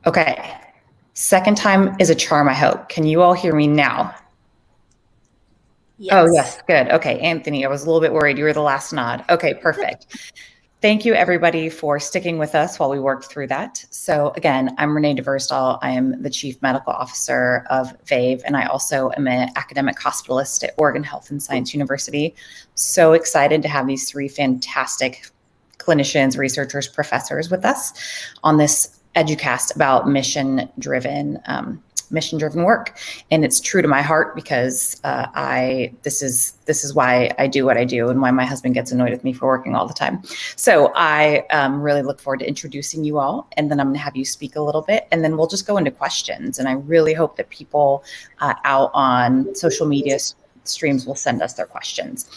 Okay. Second time is a charm, I hope. Can you all hear me now? Oh, Yes. yes. Good. Okay. Anthony, I was a little bit worried. You were the last nod. Okay, perfect. Thank you, everybody, for sticking with us while we worked through that. So again, I'm Renee DeVerstal. I am the Chief Medical Officer of Vave, and I also am an academic hospitalist at Oregon Health and Science University. So excited to have these three fantastic clinicians, researchers, professors with us on this EduCast about mission-driven work, and it's true to my heart because this is why I do what I do and why my husband gets annoyed with me for working all the time. So I really look forward to introducing you all, and then I'm going to have you speak a little bit, and then we'll just go into questions. And I really hope that people out on social media streams will send us their questions.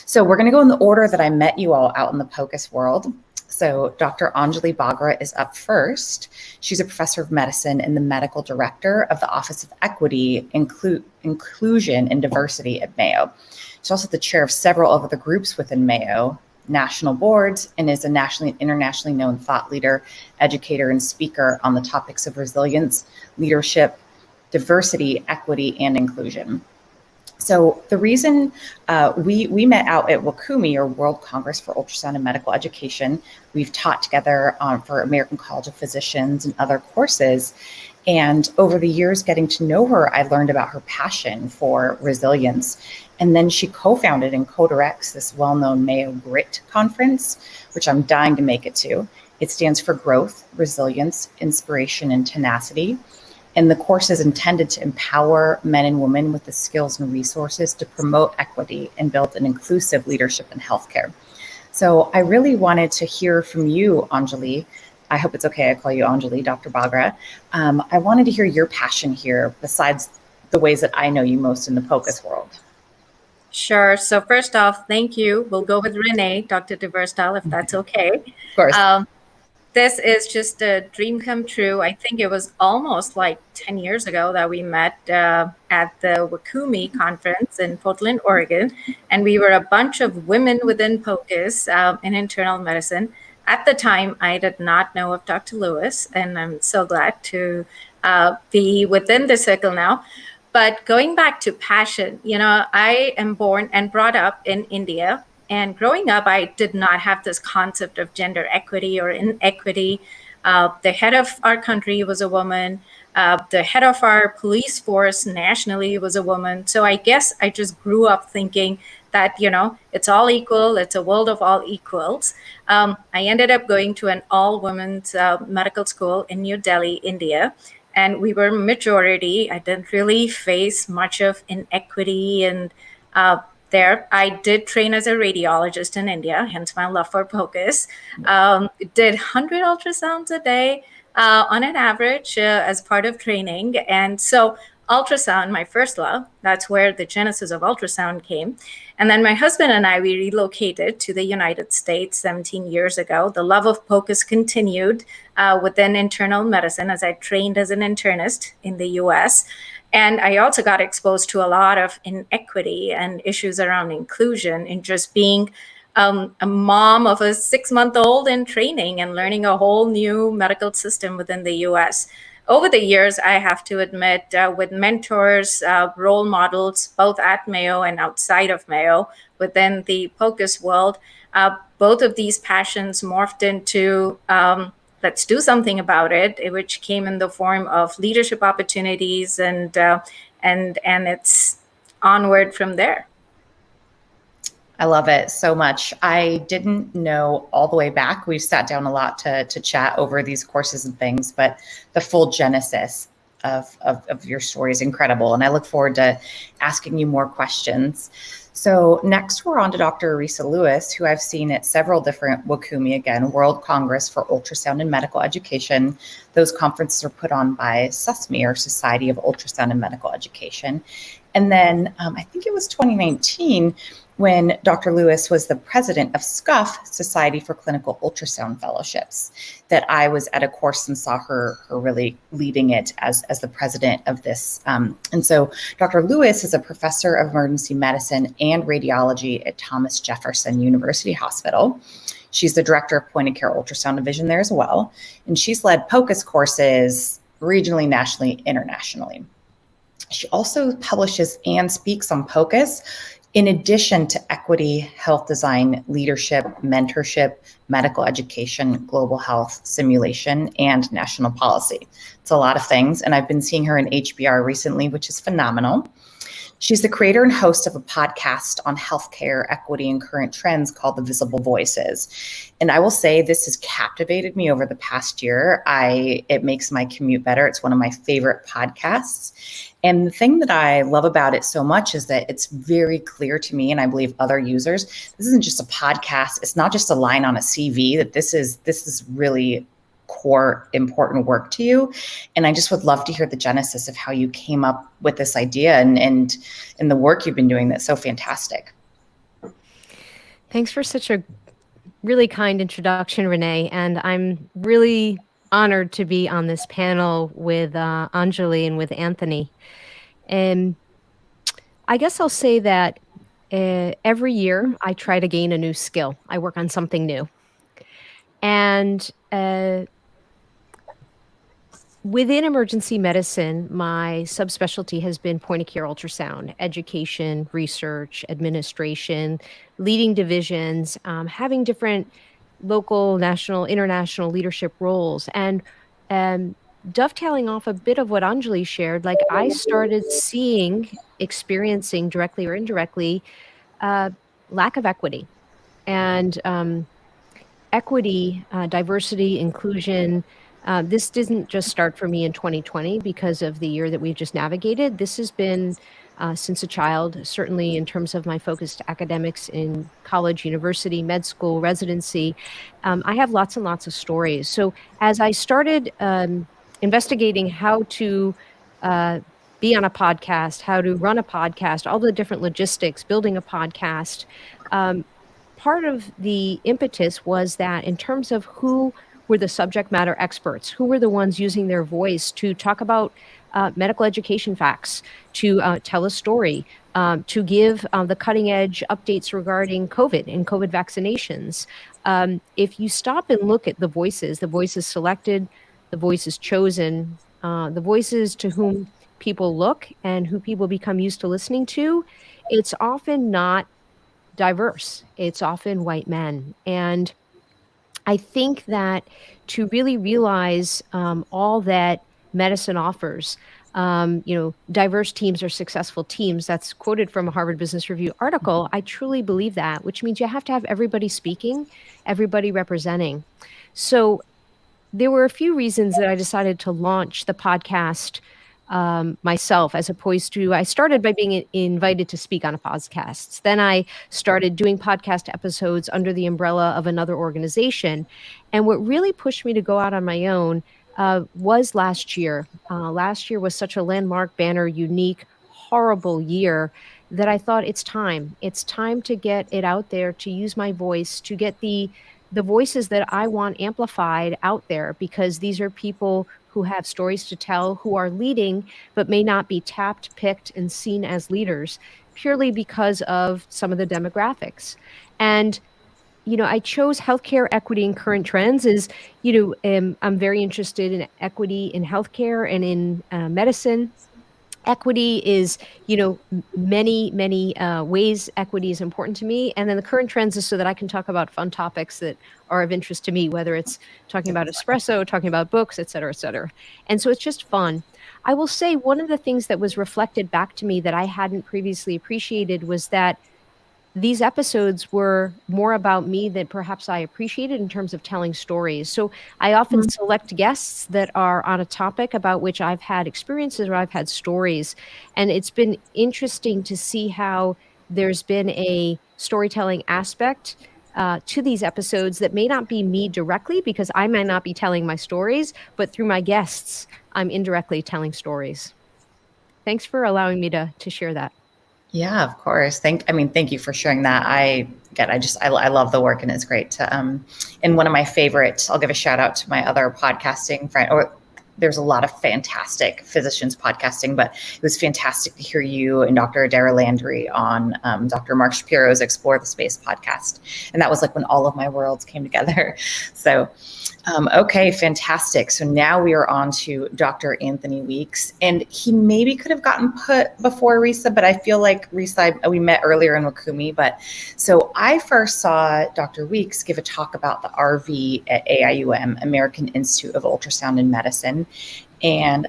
So we're going to go in the order that I met you all out in the POCUS world. So Dr. Anjali Bhagra is up first. She's a professor of medicine and the medical director of the Office of Equity, Inclusion, and Diversity at Mayo. She's also the chair of several of the groups within Mayo national boards and is a nationally and internationally known thought leader, educator, and speaker on the topics of resilience, leadership, diversity, equity, and inclusion. So the reason we met out at WCUME, or World Congress for Ultrasound and Medical Education. We've taught together for American College of Physicians and other courses. And over the years, getting to know her, I learned about her passion for resilience. And then she co-founded and co-directs this well-known Mayo Grit conference, which I'm dying to make it to. It stands for Growth, Resilience, Inspiration, and Tenacity. And the course is intended to empower men and women with the skills and resources to promote equity and build an inclusive leadership in healthcare. So I really wanted to hear from you, Anjali. I hope it's okay I call you Anjali, Dr. Bhagra. I wanted to hear your passion here, besides the ways that I know you most in the POCUS world. Sure. So first off, thank you. We'll go with Renee, Dr. DeVerstal, if that's okay. Of course. This is just a dream come true. I think it was almost like 10 years ago that we met at the WCUME conference in Portland, Oregon. And we were a bunch of women within POCUS in internal medicine. At the time, I did not know of Dr. Lewiss, and I'm so glad to be within the circle now. But going back to passion, I am born and brought up in India. And growing up, I did not have this concept of gender equity or inequity. The head of our country was a woman. The head of our police force nationally was a woman. So I guess I just grew up thinking that, it's all equal. It's a world of all equals. I ended up going to an all-women's medical school in New Delhi, India. And we were majority. I didn't really face much of inequity and there. I did train as a radiologist in India, hence my love for POCUS. Did 100 ultrasounds a day on an average as part of training. And so ultrasound, my first love, that's where the genesis of ultrasound came. And then my husband and I, we relocated to the United States 17 years ago. The love of POCUS continued within internal medicine as I trained as an internist in the US. And I also got exposed to a lot of inequity and issues around inclusion in just being a mom of a 6-month-old in training and learning a whole new medical system within the US. Over the years, I have to admit, with mentors, role models, both at Mayo and outside of Mayo, within the POCUS world, both of these passions morphed into let's do something about it, which came in the form of leadership opportunities, and it's onward from there. I love it so much. I didn't know all the way back. We've sat down a lot to chat over these courses and things, but the full genesis of your story is incredible. And I look forward to asking you more questions. So next we're on to Dr. Resa Lewiss, who I've seen at several different WCUME, again, World Congress for Ultrasound and Medical Education. Those conferences are put on by SUSME, or Society of Ultrasound and Medical Education. And then I think it was 2019 when Dr. Lewiss was the president of SCUF, Society for Clinical Ultrasound Fellowships, that I was at a course and saw her really leading it as the president of this. And so Dr. Lewiss is a professor of emergency medicine and radiology at Thomas Jefferson University Hospital. She's the director of point of care ultrasound division there as well. And she's led POCUS courses regionally, nationally, internationally. She also publishes and speaks on POCUS in addition to equity, health design, leadership, mentorship, medical education, global health, simulation, and national policy. It's a lot of things, and I've been seeing her in HBR recently, which is phenomenal. She's the creator and host of a podcast on healthcare equity and current trends called The Visible Voices. And I will say this has captivated me over the past year. It makes my commute better. It's one of my favorite podcasts. And the thing that I love about it so much is that it's very clear to me, and I believe other users, this isn't just a podcast. It's not just a line on a CV, that this is really core important work to you. And I just would love to hear the genesis of how you came up with this idea and the work you've been doing that's so fantastic. Thanks for such a really kind introduction, Renee. And I'm really honored to be on this panel with Anjali and with Anthony. And I guess I'll say that every year I try to gain a new skill. I work on something new. And within emergency medicine, my subspecialty has been point of care ultrasound, education, research, administration, leading divisions, having different local, national, international leadership roles. And dovetailing off a bit of what Anjali shared, like I started experiencing directly or indirectly, lack of equity. And equity, diversity, inclusion, this didn't just start for me in 2020 because of the year that we've just navigated. This has been since a child, certainly in terms of my focus to academics in college, university, med school, residency. I have lots and lots of stories. So as I started investigating how to be on a podcast, how to run a podcast, all the different logistics, building a podcast, part of the impetus was that in terms of who were the subject matter experts, who were the ones using their voice to talk about medical education facts, to tell a story, to give the cutting edge updates regarding COVID and COVID vaccinations. If you stop and look at the voices selected, the voices chosen, the voices to whom people look and who people become used to listening to, it's often not diverse. It's often white men. And I think that to really realize all that medicine offers, diverse teams are successful teams. That's quoted from a Harvard Business Review article. I truly believe that, which means you have to have everybody speaking, everybody representing. So there were a few reasons that I decided to launch the podcast myself, as opposed to, I started by being invited to speak on a podcast. Then I started doing podcast episodes under the umbrella of another organization. And what really pushed me to go out on my own was last year. Last year was such a landmark, banner, unique, horrible year that I thought it's time. It's time to get it out there, to use my voice, to get the voices that I want amplified out there, because these are people who have stories to tell, who are leading, but may not be tapped, picked, and seen as leaders purely because of some of the demographics. And, I chose healthcare equity and current trends as, I'm very interested in equity in healthcare and in medicine. Equity is, many ways equity is important to me. And then the current trends is so that I can talk about fun topics that are of interest to me, whether it's talking about espresso, talking about books, et cetera, et cetera. And so it's just fun. I will say one of the things that was reflected back to me that I hadn't previously appreciated was that these episodes were more about me than perhaps I appreciated in terms of telling stories. So I often select guests that are on a topic about which I've had experiences or I've had stories. And it's been interesting to see how there's been a storytelling aspect to these episodes that may not be me directly, because I might not be telling my stories, but through my guests, I'm indirectly telling stories. Thanks for allowing me to share that. Yeah, of course. Thank you for sharing that. I love the work, and it's great to, and one of my favorites, I'll give a shout out to my other podcasting friend, or there's a lot of fantastic physicians podcasting, but it was fantastic to hear you and Dr. Adara Landry on Dr. Mark Shapiro's Explore the Space podcast. And that was like when all of my worlds came together. So, okay, fantastic. So now we are on to Dr. Anthony Weeks, and he maybe could have gotten put before Resa, but I feel like Resa, we met earlier in Wakumi, but so I first saw Dr. Weeks give a talk about the RV at AIUM, American Institute of Ultrasound and Medicine. And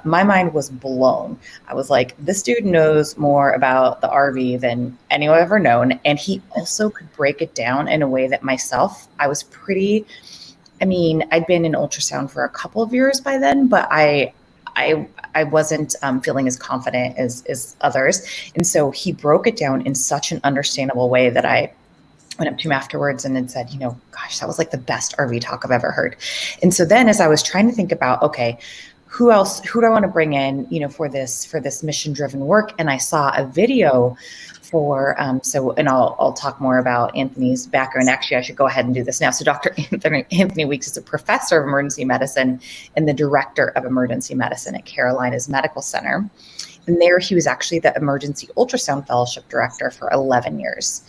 my mind was blown. I was like, this dude knows more about the RV than anyone I've ever known. And he also could break it down in a way that I was pretty, I'd been in ultrasound for a couple of years by then, but I wasn't feeling as confident as others. And so he broke it down in such an understandable way that I went up to him afterwards and then said, gosh, that was like the best RV talk I've ever heard. And so then as I was trying to think about, okay, who do I want to bring in, for this mission-driven work? And I saw a video for, and I'll talk more about Anthony's background. Actually, I should go ahead and do this now. So Dr. Anthony Weeks is a professor of emergency medicine and the director of emergency medicine at Carolinas Medical Center. And there he was actually the emergency ultrasound fellowship director for 11 years.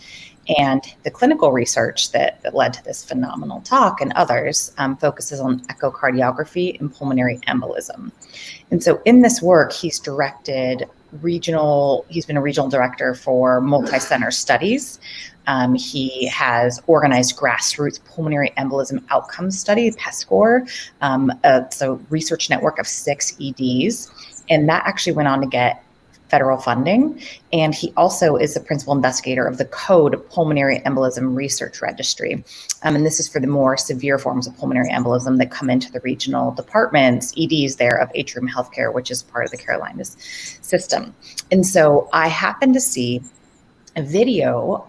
And the clinical research that led to this phenomenal talk and others focuses on echocardiography and pulmonary embolism. And so in this work, he's been a regional director for multi-center studies. He has organized grassroots pulmonary embolism outcome study, PESCOR, so research network of 6 EDs. And that actually went on to get federal funding. And he also is the principal investigator of the CODE Pulmonary Embolism Research Registry. And this is for the more severe forms of pulmonary embolism that come into the regional departments, EDs there of Atrium Healthcare, which is part of the Carolinas system. And so I happened to see a video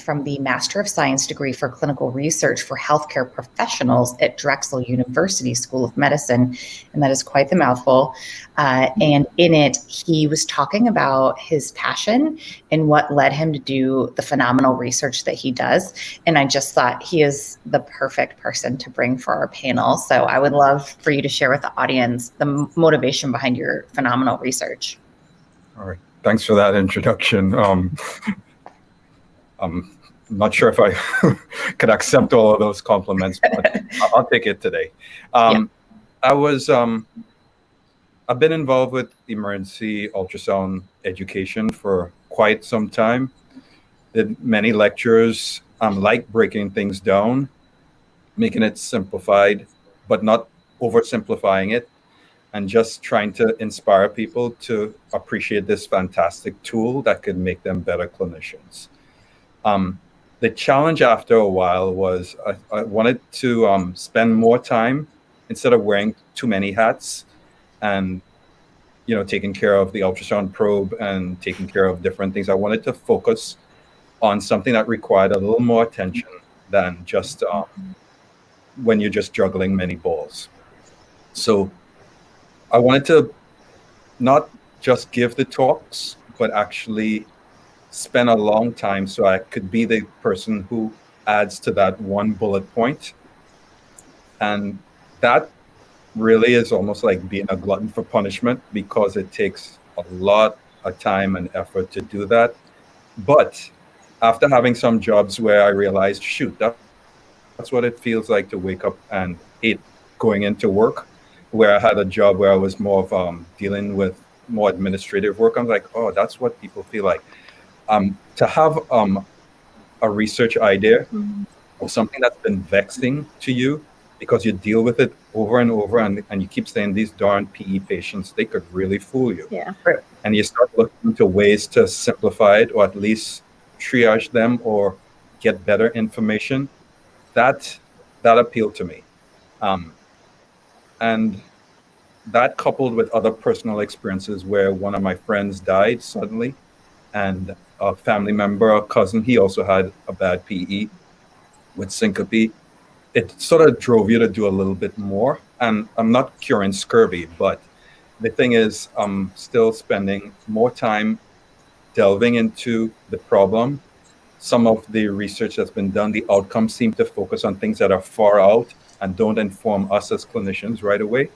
from the Master of Science degree for clinical research for healthcare professionals at Drexel University School of Medicine. And that is quite the mouthful. And in it, he was talking about his passion and what led him to do the phenomenal research that he does. And I just thought he is the perfect person to bring for our panel. So I would love for you to share with the audience the motivation behind your phenomenal research. All right. Thanks for that introduction. I'm not sure if I could accept all of those compliments, but I'll take it today. Yeah. I've been involved with emergency ultrasound education for quite some time. Did many lectures. Like breaking things down, making it simplified, but not oversimplifying it, and just trying to inspire people to appreciate this fantastic tool that could make them better clinicians. The challenge after a while was I wanted to spend more time instead of wearing too many hats and, taking care of the ultrasound probe and taking care of different things. I wanted to focus on something that required a little more attention than just when you're just juggling many balls. So I wanted to not just give the talks, but actually spend a long time so I could be the person who adds to that one bullet point. And that really is almost like being a glutton for punishment because it takes a lot of time and effort to do that. But after having some jobs where I realized, shoot, that's what it feels like to wake up and hate going into work, where I had a job where I was more of dealing with more administrative work. I'm like, oh, that's what people feel like. To have a research idea or something that's been vexing to you because you deal with it over and over and you keep saying these darn PE patients, they could really fool you. Yeah. And you start looking into ways to simplify it or at least triage them or get better information. That appealed to me. And that coupled with other personal experiences where one of my friends died suddenly and a family member, a cousin, he also had a bad PE with syncope. It sort of drove you to do a little bit more. And I'm not curing scurvy, but the thing is, I'm still spending more time delving into the problem. Some of the research that's been done, the outcomes seem to focus on things that are far out and don't inform us as clinicians right away.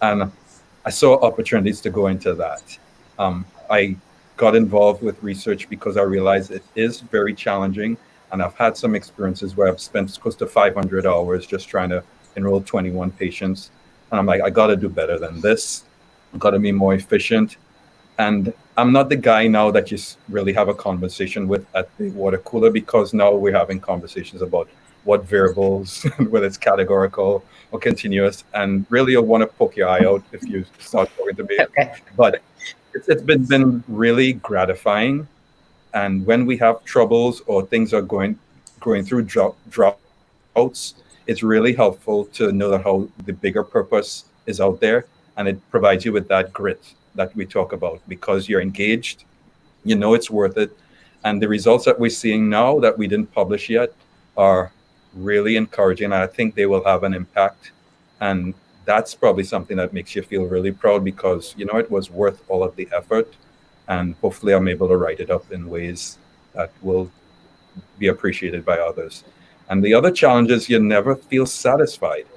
And I saw opportunities to go into that. I got involved with research because I realized it is very challenging. And I've had some experiences where I've spent close to 500 hours just trying to enroll 21 patients. And I'm like, I got to do better than this. I've got to be more efficient. And I'm not the guy now that you really have a conversation with at the water cooler, because now we're having conversations about what variables, whether it's categorical or continuous. And really, you'll want to poke your eye out if you start talking to me. Okay. But it's been really gratifying. And when we have troubles or things are going through droughts, it's really helpful to know that how the bigger purpose is out there, and it provides you with that grit that we talk about, because you're engaged, you know it's worth it. And the results that we're seeing now that we didn't publish yet are really encouraging, and I think they will have an impact. And that's probably something that makes you feel really proud, because you know it was worth all of the effort, and hopefully I'm able to write it up in ways that will be appreciated by others. And the other challenge is you never feel satisfied,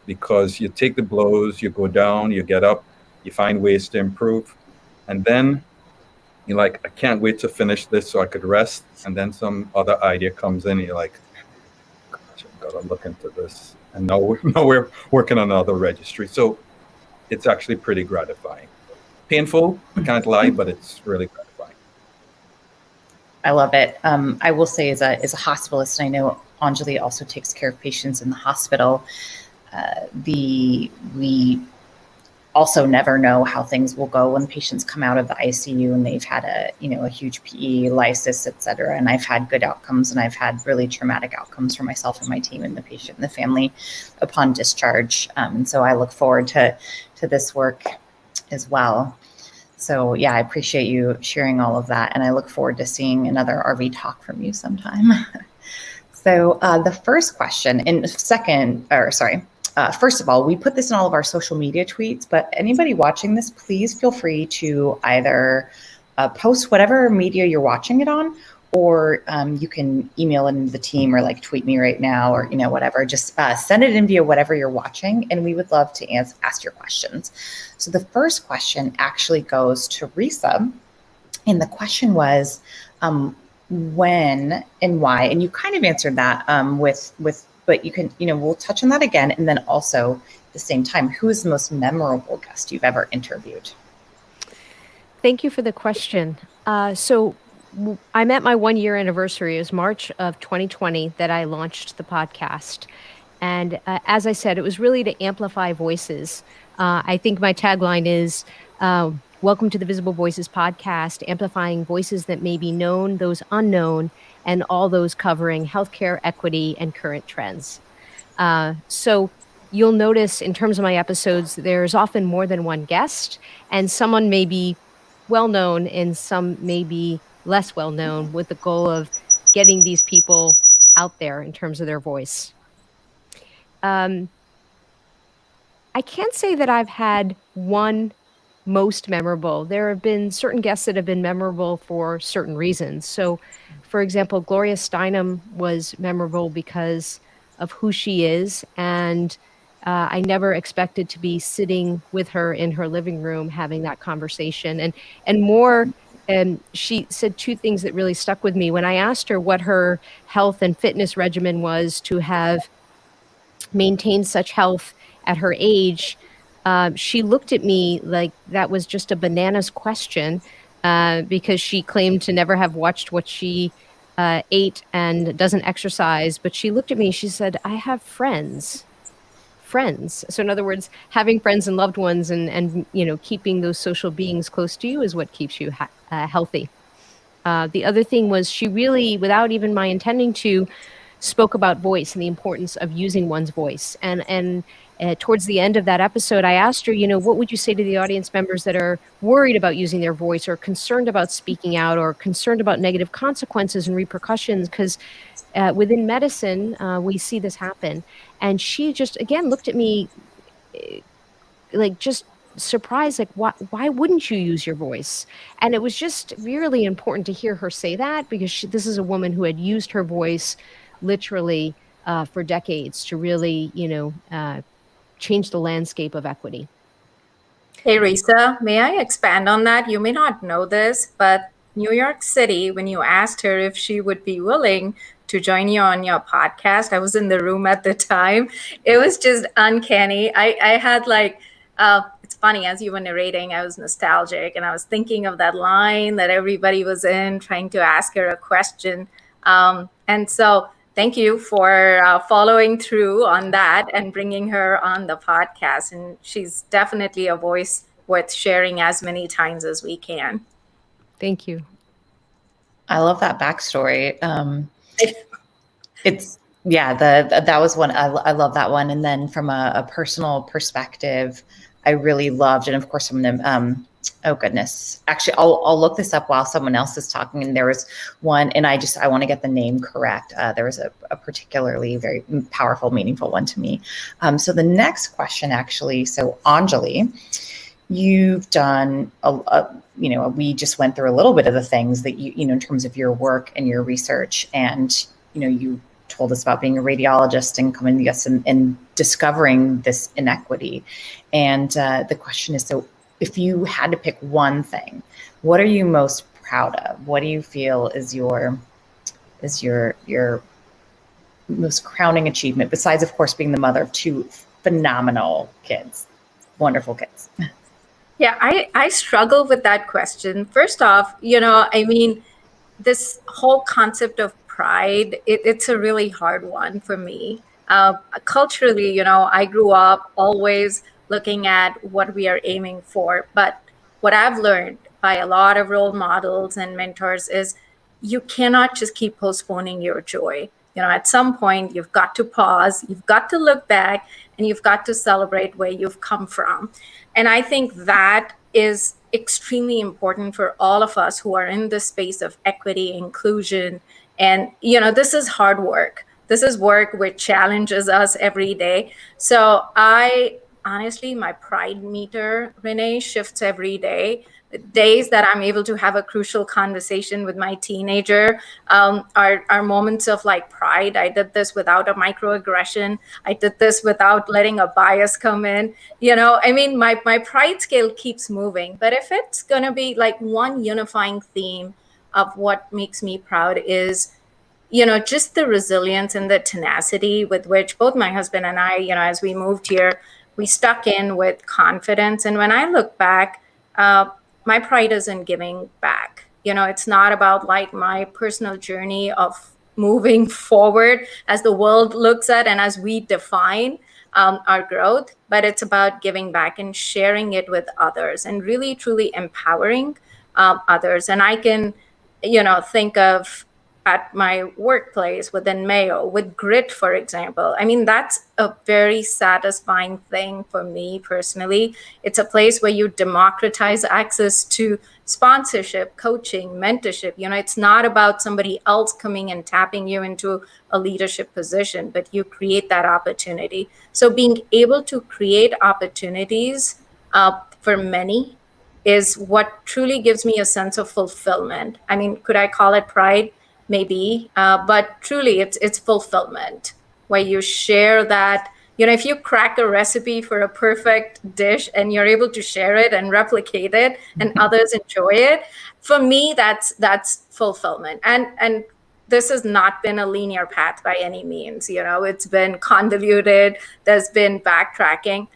because you take the blows, you go down, you get up, you find ways to improve, and then you're like, I can't wait to finish this so I could rest. And then some other idea comes in, and you're like, gosh, I've got to look into this. And now we're working on another registry. So it's actually pretty gratifying. Painful, I can't lie, but it's really gratifying. I love it. I will say, as a hospitalist, I know Anjali also takes care of patients in the hospital. We also never know how things will go when patients come out of the ICU and they've had a huge PE, lysis, et cetera. And I've had good outcomes, and I've had really traumatic outcomes for myself and my team and the patient and the family upon discharge. And so I look forward to this work as well. So yeah, I appreciate you sharing all of that, and I look forward to seeing another RV talk from you sometime. So the first question, first of all, we put this in all of our social media tweets, but anybody watching this, please feel free to either post whatever media you're watching it on, or you can email it into the team, or like tweet me right now, or whatever. Just send it in via whatever you're watching, and we would love to ask your questions. So the first question actually goes to Resa, and the question was, when and why? And you kind of answered that but you can, we'll touch on that again. And then also at the same time, who is the most memorable guest you've ever interviewed? Thank you for the question. So I'm at my 1 year anniversary. It was March of 2020 that I launched the podcast. And as I said, it was really to amplify voices. I think my tagline is, welcome to the Visible Voices podcast, amplifying voices that may be known, those unknown, and all those covering healthcare equity and current trends. So you'll notice in terms of my episodes, there's often more than one guest, and someone may be well-known and some may be less well-known, with the goal of getting these people out there in terms of their voice. I can't say that I've had one most memorable. There have been certain guests that have been memorable for certain reasons. So, for example, Gloria Steinem was memorable because of who she is, and I never expected to be sitting with her in her living room having that conversation. And more, she said two things that really stuck with me. When I asked her what her health and fitness regimen was to have maintained such health at her age, she looked at me like that was just a bananas question, because she claimed to never have watched what she ate and doesn't exercise. But she looked at me, she said, I have friends. So in other words, having friends and loved ones and keeping those social beings close to you is what keeps you healthy. The other thing was, she really, without even my intending to, spoke about voice and the importance of using one's voice. And towards the end of that episode, I asked her, what would you say to the audience members that are worried about using their voice, or concerned about speaking out, or concerned about negative consequences and repercussions? Because within medicine, we see this happen. And she just, again, looked at me like just surprised, like, why wouldn't you use your voice? And it was just really important to hear her say that, because this is a woman who had used her voice literally for decades to really, change the landscape of equity. Hey, Resa, may I expand on that? You may not know this, but New York City, when you asked her if she would be willing to join you on your podcast, I was in the room at the time. It was just uncanny. I had like, it's funny, as you were narrating, I was nostalgic and I was thinking of that line that everybody was in, trying to ask her a question. And so thank you for following through on that and bringing her on the podcast. And she's definitely a voice worth sharing as many times as we can. Thank you. I love that backstory. That was one. I love that one. And then from a personal perspective, I really loved, and of course from the oh goodness, actually I'll look this up while someone else is talking. And there was one, and I want to get the name correct. There was a particularly very powerful, meaningful one to me. So the next question, actually, so Anjali, you've done we just went through a little bit of the things that you in terms of your work and your research, and you told us about being a radiologist and coming to us and discovering this inequity. And the question is, so if you had to pick one thing, what are you most proud of? What do you feel is your most crowning achievement, besides, of course, being the mother of two phenomenal kids, wonderful kids? Yeah, I struggle with that question. First off, this whole concept of pride, it's a really hard one for me. Culturally, I grew up always looking at what we are aiming for. But what I've learned by a lot of role models and mentors is you cannot just keep postponing your joy. At some point, you've got to pause, you've got to look back, and you've got to celebrate where you've come from. And I think that is extremely important for all of us who are in the space of equity, inclusion. And, this is hard work. This is work which challenges us every day. So honestly, my pride meter, Renee, shifts every day. The days that I'm able to have a crucial conversation with my teenager are moments of like pride. I did this without a microaggression. I did this without letting a bias come in. My pride scale keeps moving. But if it's going to be like one unifying theme of what makes me proud is, just the resilience and the tenacity with which both my husband and I, as we moved here, we stuck in with confidence. And when I look back, my pride is in giving back. It's not about like my personal journey of moving forward as the world looks at and as we define our growth, but it's about giving back and sharing it with others and really, truly empowering others. And I can, think of at my workplace within Mayo with grit, for example. That's a very satisfying thing for me personally. It's a place where you democratize access to sponsorship, coaching, mentorship. It's not about somebody else coming and tapping you into a leadership position, but you create that opportunity. So being able to create opportunities for many is what truly gives me a sense of fulfillment. Could I call it pride? Maybe, but truly it's fulfillment, where you share that, if you crack a recipe for a perfect dish and you're able to share it and replicate it and others enjoy it, for me, that's fulfillment. And this has not been a linear path by any means. It's been convoluted, there's been backtracking.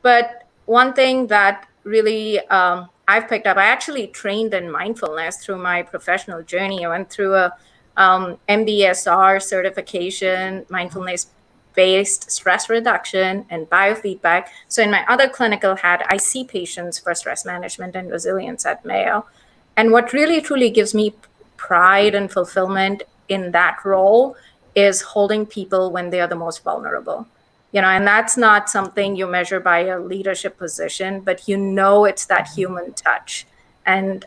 But one thing that really I've picked up, I actually trained in mindfulness through my professional journey. I went through a MBSR certification, mindfulness-based stress reduction and biofeedback. So in my other clinical hat, I see patients for stress management and resilience at Mayo. And what really, truly gives me pride and fulfillment in that role is holding people when they are the most vulnerable. And that's not something you measure by a leadership position, but it's that human touch. And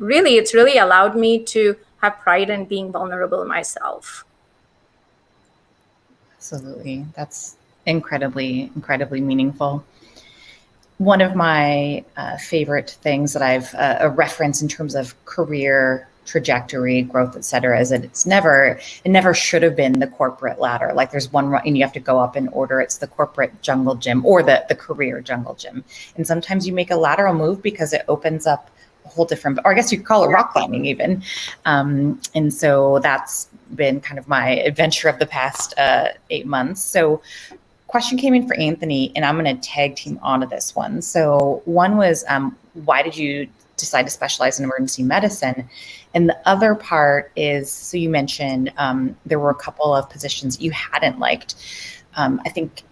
really, it's really allowed me to have pride in being vulnerable myself. Absolutely. That's incredibly, incredibly meaningful. one of my favorite things that I've a reference in terms of career trajectory, growth, et cetera, is that it never should have been the corporate ladder. Like there's one and you have to go up in order. It's the corporate jungle gym or the career jungle gym. And sometimes you make a lateral move because it opens up a whole different, or I guess you could call it rock climbing even. And so that's been kind of my adventure of the past 8 months. So question came in for Anthony, and I'm going to tag team onto this one. So one was, why did you decide to specialize in emergency medicine? And the other part is, so you mentioned there were a couple of positions you hadn't liked. I think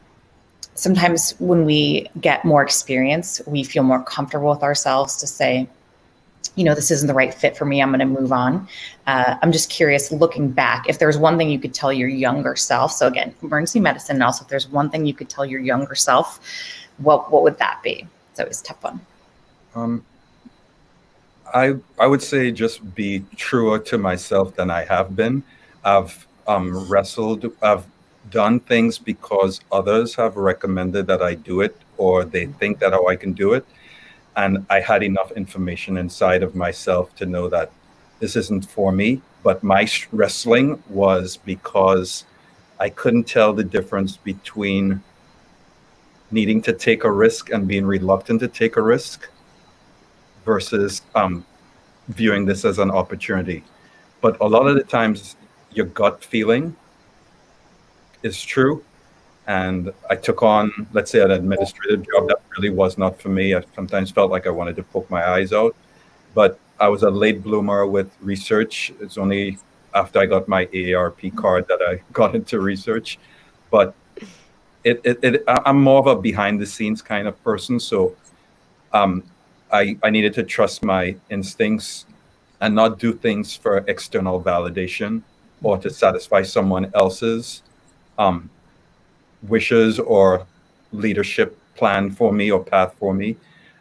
sometimes when we get more experience, we feel more comfortable with ourselves to say, this isn't the right fit for me. I'm going to move on. I'm just curious, looking back, if there's one thing you could tell your younger self. So again, emergency medicine, and also if there's one thing you could tell your younger self, what would that be? So it's a tough one. I would say just be truer to myself than I have been. I've I've done things because others have recommended that I do it, or they think that I can do it. And I had enough information inside of myself to know that this isn't for me. But my wrestling was because I couldn't tell the difference between needing to take a risk and being reluctant to take a risk versus viewing this as an opportunity. But a lot of the times your gut feeling is true. And I took on, let's say, an administrative job that really was not for me. I sometimes felt like I wanted to poke my eyes out, but I was a late bloomer with research. It's only after I got my AARP card that I got into research. But I'm more of a behind the scenes kind of person. So I needed to trust my instincts and not do things for external validation or to satisfy someone else's wishes or leadership plan for me or path for me.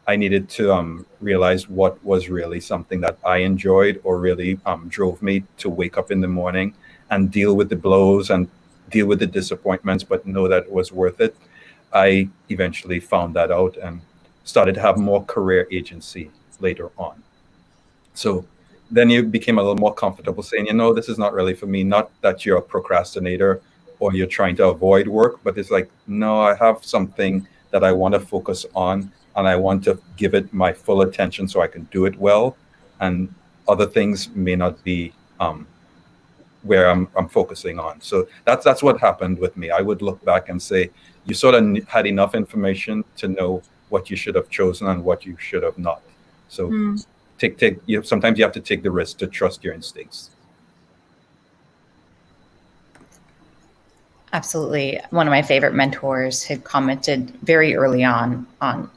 I needed to realize what was really something that I enjoyed or really drove me to wake up in the morning and deal with the blows and deal with the disappointments, but know that it was worth it. I eventually found that out and started to have more career agency later on. So then you became a little more comfortable saying, this is not really for me. Not that you're a procrastinator or you're trying to avoid work, but it's like, no, I have something that I want to focus on and I want to give it my full attention so I can do it well. And other things may not be where I'm focusing on. So that's what happened with me. I would look back and say, you sort of had enough information to know what you should have chosen and what you should have not. So sometimes you have to take the risk to trust your instincts. Absolutely. One of my favorite mentors had commented very early on,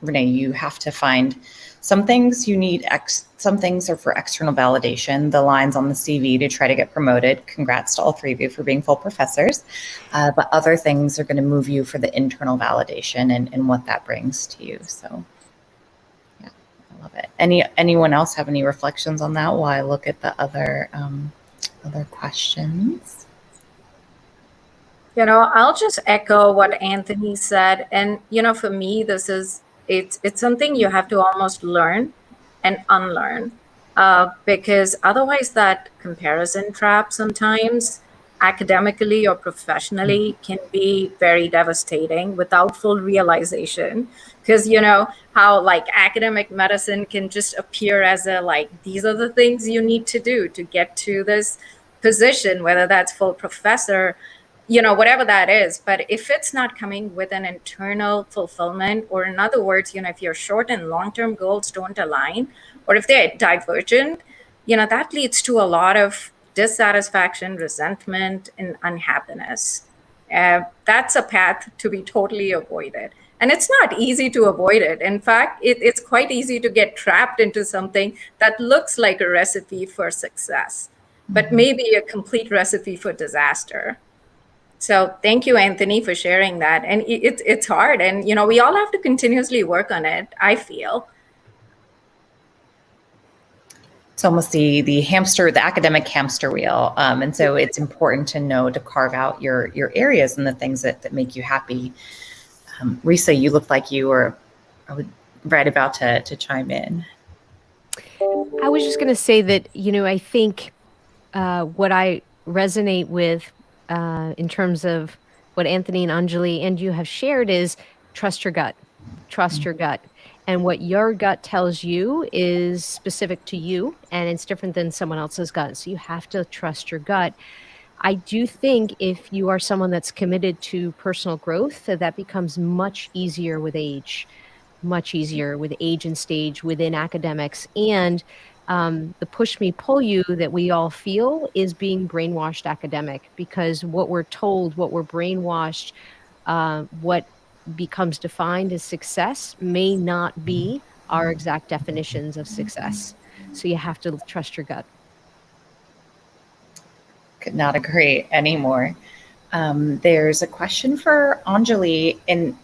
Renee, you have to find some things you need, some things are for external validation, the lines on the CV to try to get promoted. Congrats to all three of you for being full professors. But other things are going to move you for the internal validation and what that brings to you. So yeah, I love it. Anyone else have any reflections on that while I look at the other questions? I'll just echo what Anthony said. And, for me, it's something you have to almost learn and unlearn because otherwise that comparison trap sometimes academically or professionally can be very devastating without full realization. Because, how like academic medicine can just appear as these are the things you need to do to get to this position, whether that's full professor, whatever that is. But if it's not coming with an internal fulfillment, or in other words, if your short and long-term goals don't align, or if they're divergent, that leads to a lot of dissatisfaction, resentment, and unhappiness. That's a path to be totally avoided. And it's not easy to avoid it. In fact, it's quite easy to get trapped into something that looks like a recipe for success, but maybe a complete recipe for disaster. So thank you, Anthony, for sharing that. And it's hard. And, we all have to continuously work on it, I feel. It's almost the academic hamster wheel. And so it's important to know to carve out your areas and the things that make you happy. Resa, you look like you were, right about to chime in. I was just going to say that, I think what I resonate with in terms of what Anthony and Anjali and you have shared is trust your gut. Trust your gut. And what your gut tells you is specific to you, and it's different than someone else's gut. So you have to trust your gut. I do think if you are someone that's committed to personal growth, that becomes much easier with age, much easier with age and stage within academics. And the push me, pull you that we all feel is being brainwashed academic, because what we're told, what we're brainwashed, what becomes defined as success may not be our exact definitions of success. So you have to trust your gut. Could not agree anymore. There's a question for Anjali, and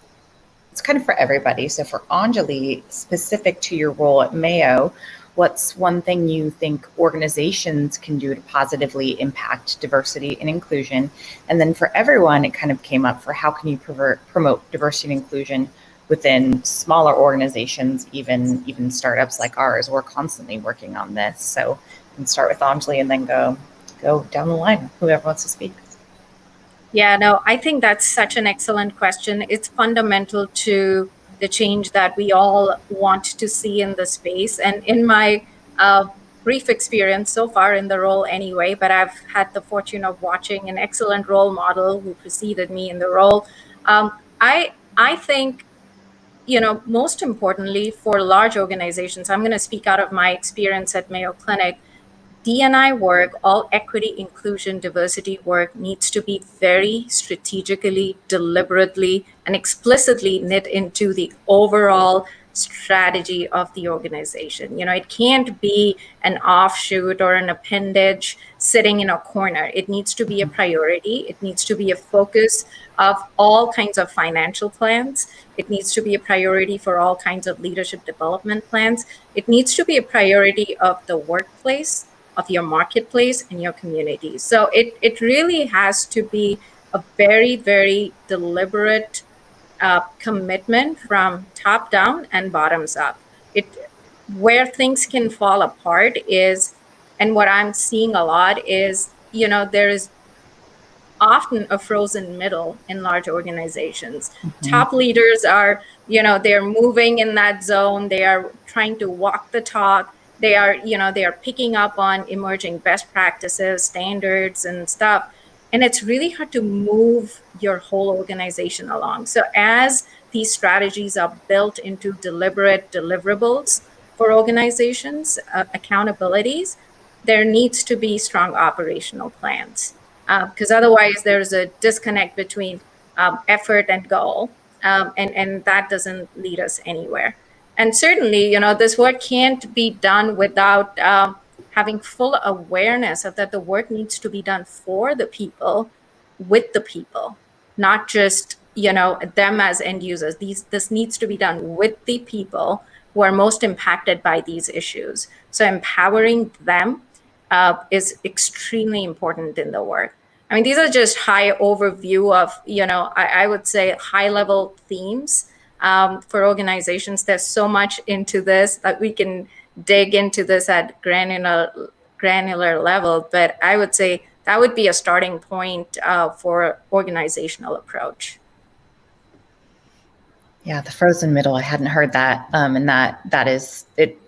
it's kind of for everybody. So for Anjali, specific to your role at Mayo, what's one thing you think organizations can do to positively impact diversity and inclusion? And then for everyone, it kind of came up for how can you promote diversity and inclusion within smaller organizations, even startups like ours. We're constantly working on this. So we can start with Anjali and then go down the line, whoever wants to speak. Yeah, no, I think that's such an excellent question. It's fundamental to the change that we all want to see in the space. And in my brief experience so far in the role anyway, but I've had the fortune of watching an excellent role model who preceded me in the role. I think, most importantly for large organizations, I'm going to speak out of my experience at Mayo Clinic. D&I work, all equity, inclusion, diversity work needs to be very strategically, deliberately, and explicitly knit into the overall strategy of the organization. It can't be an offshoot or an appendage sitting in a corner. It needs to be a priority. It needs to be a focus of all kinds of financial plans. It needs to be a priority for all kinds of leadership development plans. It needs to be a priority of the workplace, of your marketplace and your community. So it really has to be a very, very deliberate commitment from top down and bottoms up. Where things can fall apart is, and what I'm seeing a lot is, there is often a frozen middle in large organizations. Mm-hmm. Top leaders are, they're moving in that zone. They are trying to walk the talk. They are picking up on emerging best practices, standards, and stuff. And it's really hard to move your whole organization along. So as these strategies are built into deliberate deliverables for organizations, accountabilities, there needs to be strong operational plans. Because otherwise there's a disconnect between effort and goal, and that doesn't lead us anywhere. And certainly, this work can't be done without having full awareness of that the work needs to be done for the people, with the people, not just, them as end users. This needs to be done with the people who are most impacted by these issues. So empowering them is extremely important in the work. I mean, these are just high overview of, I would say high level themes for organizations. There's so much into this that we can dig into this at granular level, but I would say that would be a starting point for organizational approach. Yeah, the frozen middle, I hadn't heard that. And that is, it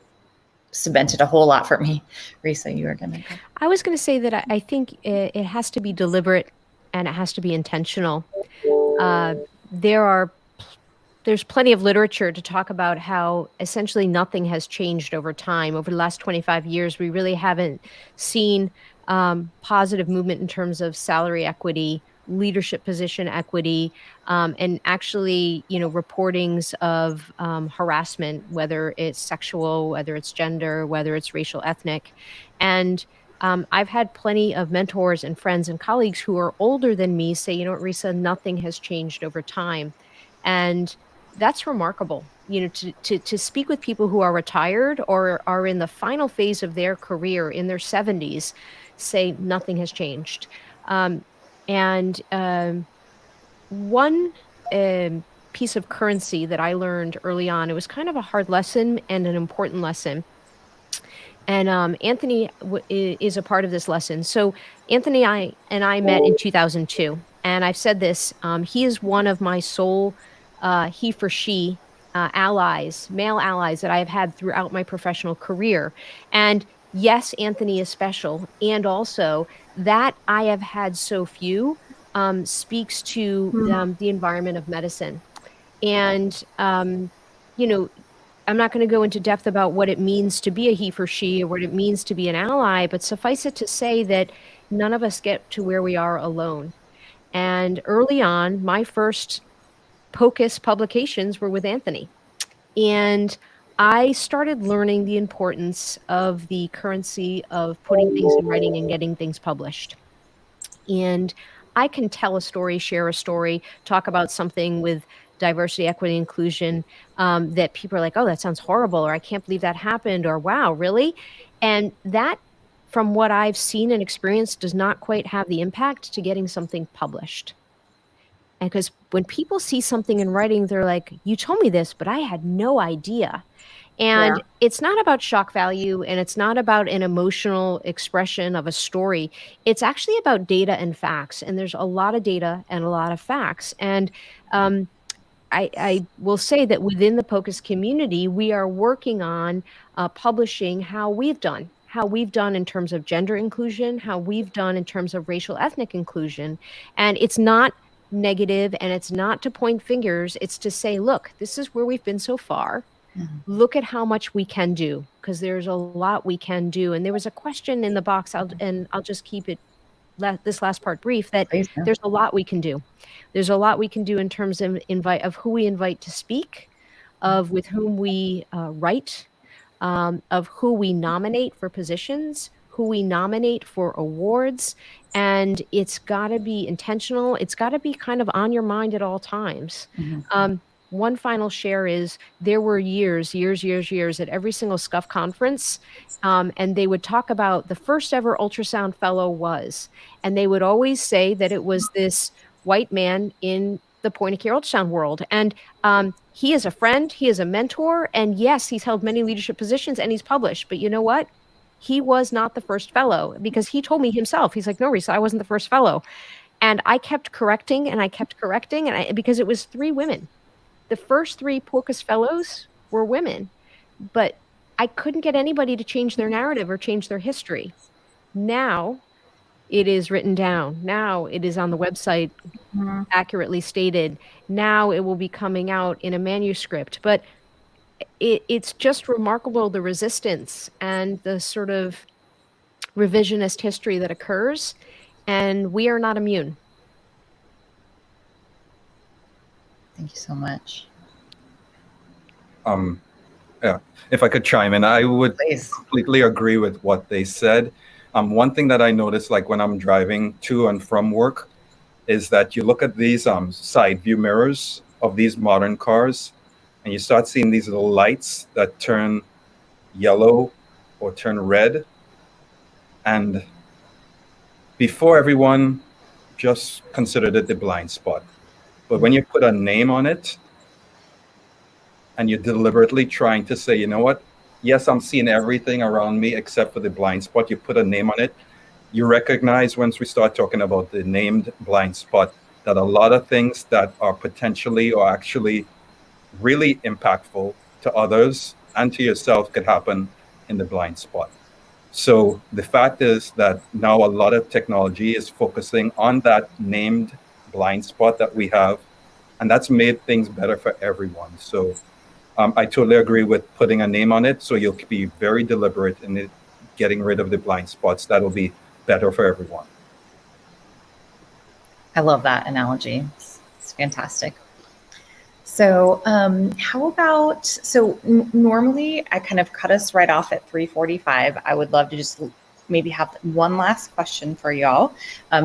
cemented a whole lot for me. Resa, you were going to go. I was going to say that I think it has to be deliberate and it has to be intentional. There's plenty of literature to talk about how essentially nothing has changed over time. Over the last 25 years, we really haven't seen positive movement in terms of salary equity, leadership position equity, and actually, reportings of harassment, whether it's sexual, whether it's gender, whether it's racial, ethnic. And I've had plenty of mentors and friends and colleagues who are older than me say, Resa, nothing has changed over time. And that's remarkable, to speak with people who are retired or are in the final phase of their career in their 70s, say nothing has changed. One piece of currency that I learned early on. It was kind of a hard lesson and an important lesson. And Anthony is a part of this lesson. So Anthony and I met in 2002. And I've said this, he is one of my sole he for she allies, male allies that I have had throughout my professional career. And yes, Anthony is special. And also that I have had so few speaks to the environment of medicine. And, you know, I'm not going to go into depth about what it means to be a he for she or what it means to be an ally, but suffice it to say that none of us get to where we are alone. And early on, my first POCUS publications were with Anthony. And I started learning the importance of the currency of putting things in writing and getting things published. And I can tell a story, share a story, talk about something with diversity, equity, inclusion, that people are like, oh, that sounds horrible, or I can't believe that happened, or wow, really? And that, from what I've seen and experienced, does not quite have the impact to getting something published. And because when people see something in writing, they're like, you told me this, but I had no idea. And it's not about shock value, and it's not about an emotional expression of a story. It's actually about data and facts. And there's a lot of data and a lot of facts. And I will say that within the POCUS community, we are working on publishing how we've done in terms of gender inclusion, how we've done in terms of racial ethnic inclusion. And it's not negative, and it's not to point fingers. It's to say, look, this is where we've been so far. Look at how much we can do, because there's a lot we can do. And there was a question in the box, I'll just keep it this last part brief, that there's a lot we can do. There's a lot we can do in terms of who we invite to speak, of with whom we write, of who we nominate for positions, who we nominate for awards. And it's got to be intentional. It's got to be kind of on your mind at all times. One final share is there were years at every single SCUF conference, and they would talk about the first ever ultrasound fellow was, and they would always say that it was this white man in the point of care ultrasound world. And he is a friend, he is a mentor, and yes, he's held many leadership positions and he's published, but you know what? He was not the first fellow, because he told me himself, he's like, no, Resa, I wasn't the first fellow. And I kept correcting because it was 3 women. The first 3 POCUS fellows were women, but I couldn't get anybody to change their narrative or change their history. Now it is written down. Now it is on the website, accurately stated. Now it will be coming out in a manuscript. But it's just remarkable, the resistance and the sort of revisionist history that occurs, and we are not immune. Thank you so much. Yeah, if I could chime in, I would completely agree with what they said. One thing that I noticed, like when I'm driving to and from work, is that you look at these side view mirrors of these modern cars, and you start seeing these little lights that turn yellow or turn red. And before, everyone just considered it the blind spot. But when you put a name on it, and you're deliberately trying to say, you know what? Yes, I'm seeing everything around me except for the blind spot. You put a name on it. You recognize, once we start talking about the named blind spot, that a lot of things that are potentially or actually really impactful to others and to yourself could happen in the blind spot. So the fact is that now a lot of technology is focusing on that named blind spot that we have, and that's made things better for everyone. So I totally agree with putting a name on it, so you'll be very deliberate in it, getting rid of the blind spots. That'll be better for everyone. I love that analogy. It's fantastic. So how about, normally I kind of cut us right off at 3:45. I would love to just maybe have one last question for y'all,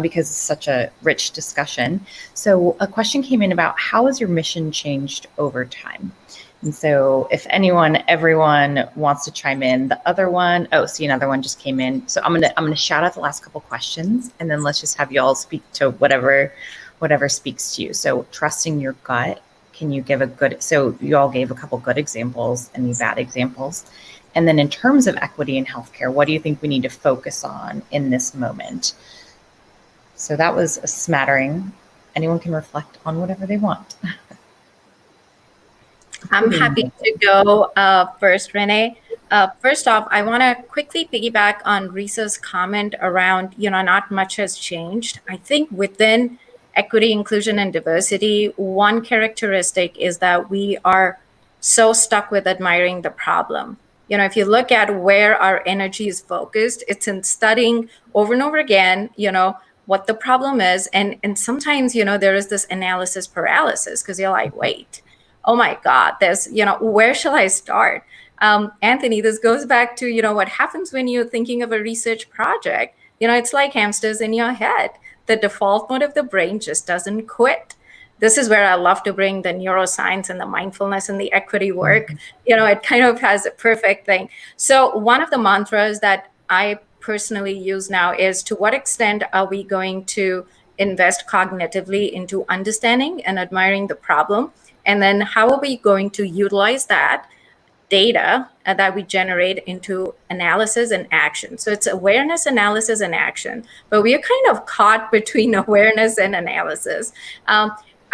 because it's such a rich discussion. So a question came in about, how has your mission changed over time? And so if everyone wants to chime in, the other one, see, another one just came in. So I'm gonna shout out the last couple questions, and then let's just have y'all speak to whatever speaks to you. So trusting your gut, Can you give so you all gave a couple good examples and the bad examples. And then in terms of equity in healthcare, what do you think we need to focus on in this moment? So that was a smattering. Anyone can reflect on whatever they want. I'm happy to go first, Renee. First off, I want to quickly piggyback on Resa's comment around, not much has changed. I think within equity, inclusion, and diversity, one characteristic is that we are so stuck with admiring the problem. If you look at where our energy is focused, it's in studying over and over again, what the problem is. And sometimes, there is this analysis paralysis because you're like, wait, oh my God, there's, where shall I start? Anthony, this goes back to, what happens when you're thinking of a research project. It's like hamsters in your head. The default mode of the brain just doesn't quit. This is where I love to bring the neuroscience and the mindfulness and the equity work. It kind of has a perfect thing. So one of the mantras that I personally use now is, to what extent are we going to invest cognitively into understanding and admiring the problem? And then how are we going to utilize that data that we generate into analysis and action? So it's awareness, analysis, and action. But we are kind of caught between awareness and analysis.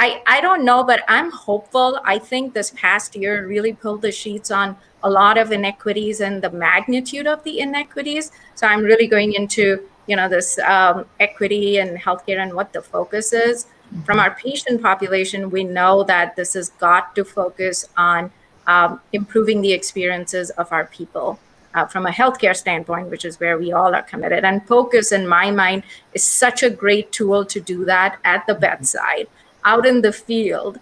I don't know, but I'm hopeful. I think this past year really pulled the sheets on a lot of inequities and the magnitude of the inequities. So I'm really going into, this equity and healthcare and what the focus is. From our patient population, we know that this has got to focus on improving the experiences of our people from a healthcare standpoint, which is where we all are committed. And POCUS, in my mind, is such a great tool to do that at the bedside, out in the field,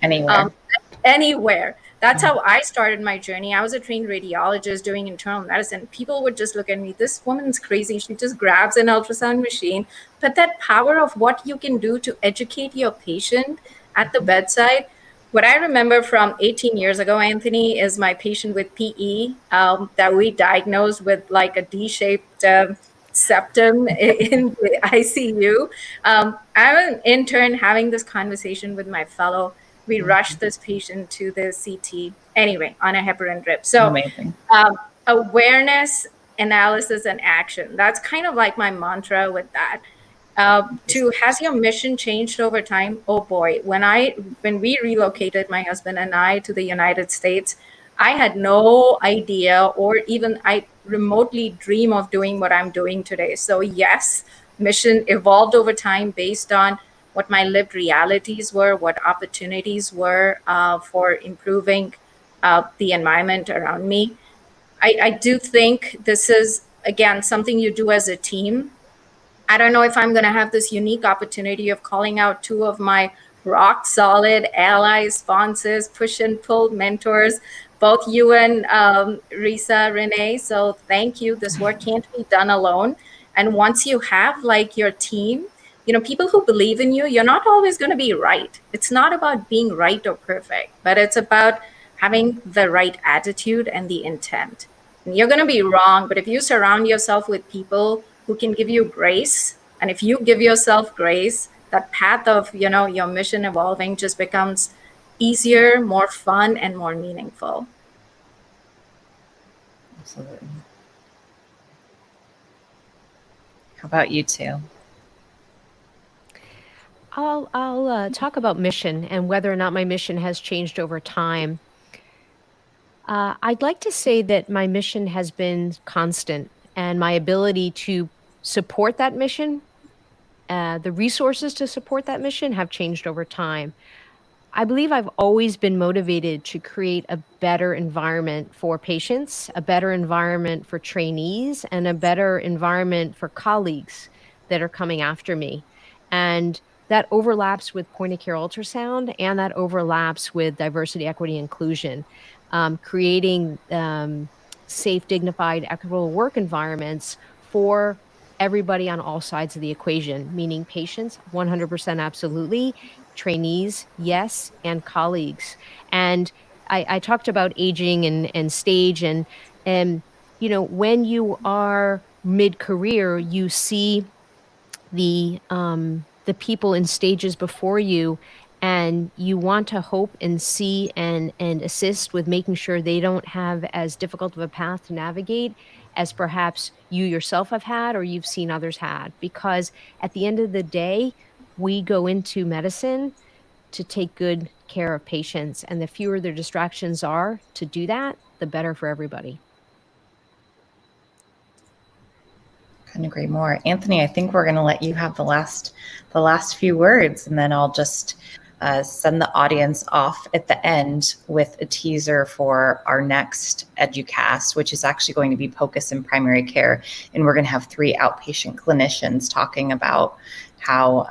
anywhere. That's how I started my journey. I was a trained radiologist doing internal medicine. People would just look at me, this woman's crazy. She just grabs an ultrasound machine. But that power of what you can do to educate your patient at the bedside. What I remember from 18 years ago, Anthony, is my patient with PE that we diagnosed with like a D-shaped septum in the ICU. I'm an intern having this conversation with my fellow. We rushed this patient to the CT anyway on a heparin drip. So awareness, analysis, and action. That's kind of like my mantra with that. Has your mission changed over time? Oh boy, when we relocated, my husband and I, to the United States, I had no idea, or even I remotely dream of doing what I'm doing today. So yes, mission evolved over time based on what my lived realities were, what opportunities were for improving the environment around me. I do think this is, again, something you do as a team. I don't know if I'm going to have this unique opportunity of calling out two of my rock solid allies, sponsors, push and pull mentors, both you and Resa, Renee. So thank you. This work can't be done alone. And once you have like your team, people who believe in you, you're not always going to be right. It's not about being right or perfect, but it's about having the right attitude and the intent. And you're going to be wrong, but if you surround yourself with people who can give you grace, and if you give yourself grace, that path of, your mission evolving just becomes easier, more fun, and more meaningful. Absolutely. How about you two? I'll talk about mission and whether or not my mission has changed over time. I'd like to say that my mission has been constant, and my ability to support that mission, the resources to support that mission have changed over time. I believe I've always been motivated to create a better environment for patients, a better environment for trainees, and a better environment for colleagues that are coming after me. And that overlaps with point of care ultrasound, and that overlaps with diversity, equity, inclusion, creating safe, dignified, equitable work environments for everybody on all sides of the equation, meaning patients, 100% absolutely, trainees, yes, and colleagues. And I talked about aging and stage, and when you are mid-career, you see the people in stages before you, and you want to hope and see and assist with making sure they don't have as difficult of a path to navigate as perhaps you yourself have had or you've seen others had. Because at the end of the day, we go into medicine to take good care of patients, and the fewer their distractions are to do that, the better for everybody. Couldn't agree more. Anthony, I think we're going to let you have the last few words, and then I'll just send the audience off at the end with a teaser for our next EduCast, which is actually going to be POCUS in primary care. And we're going to have 3 outpatient clinicians talking about how,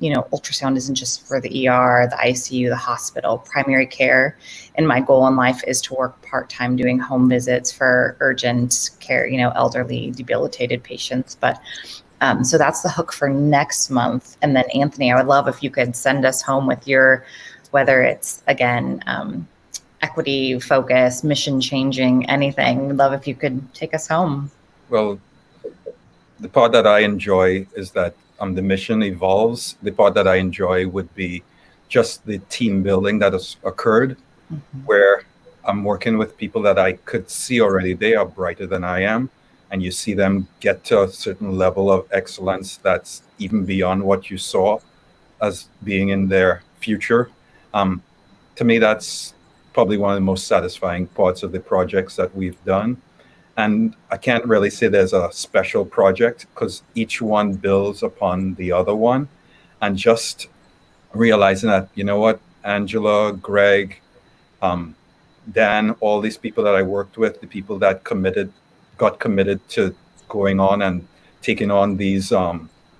ultrasound isn't just for the ER, the ICU, the hospital, primary care. And my goal in life is to work part-time doing home visits for urgent care, elderly, debilitated patients. But so that's the hook for next month. And then Anthony, I would love if you could send us home with your, whether it's again, equity, focus, mission changing, anything. We'd love if you could take us home. Well, the part that I enjoy is that the mission evolves. The part that I enjoy would be just the team building that has occurred, where I'm working with people that I could see already they are brighter than I am. And you see them get to a certain level of excellence that's even beyond what you saw as being in their future. To me, that's probably one of the most satisfying parts of the projects that we've done. And I can't really say there's a special project because each one builds upon the other one. And just realizing that, you know what, Angela, Greg, Dan, all these people that I worked with, the people that got committed to going on and taking on these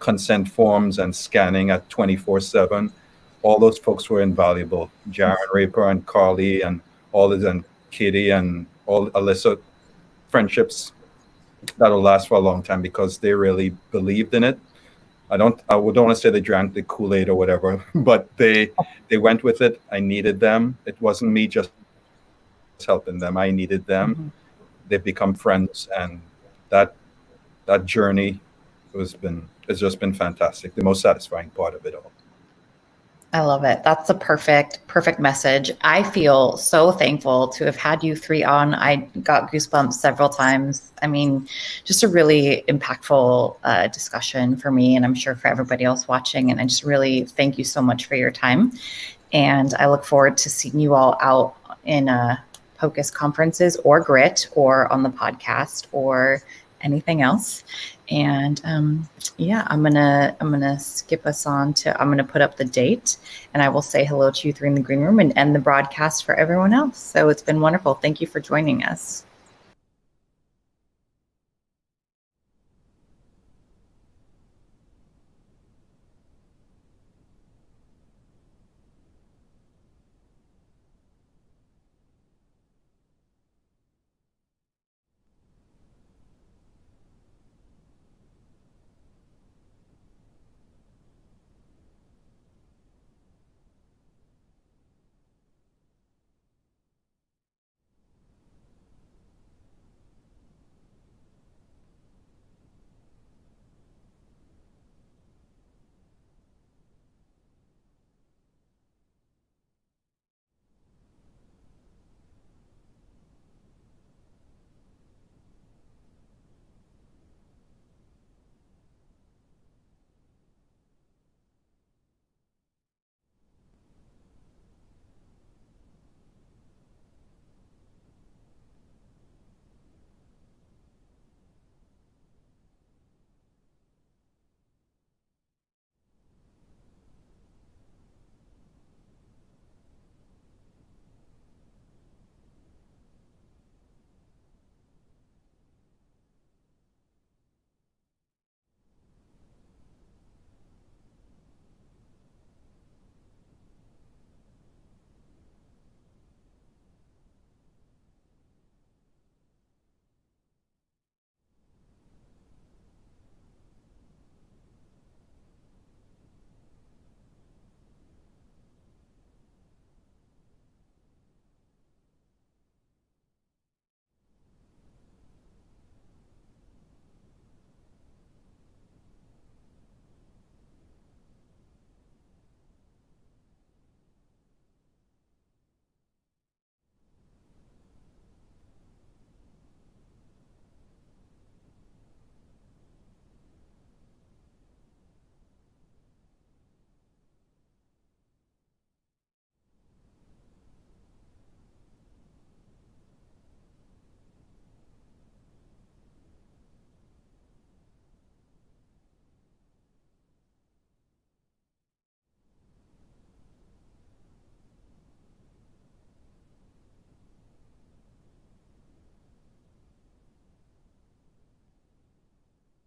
consent forms and scanning at 24/7, all those folks were invaluable. Jaron Raper and Carly and all this, and Katie and all Alyssa, friendships that'll last for a long time because they really believed in it. I don't want to say they drank the Kool-Aid or whatever, but they went with it. I needed them. It wasn't me just helping them. I needed them. They've become friends, and that journey has just been fantastic. The most satisfying part of it all. I love it. That's a perfect message. I feel so thankful to have had you 3 on. I got goosebumps several times. I mean, just a really impactful discussion for me, and I'm sure for everybody else watching. And I just really thank you so much for your time. And I look forward to seeing you all out in POCUS conferences or GRIT or on the podcast or anything else. And I'm gonna skip us on to, I'm gonna put up the date, and I will say hello to you 3 in the green room and end the broadcast for everyone else. So it's been wonderful. Thank you for joining us.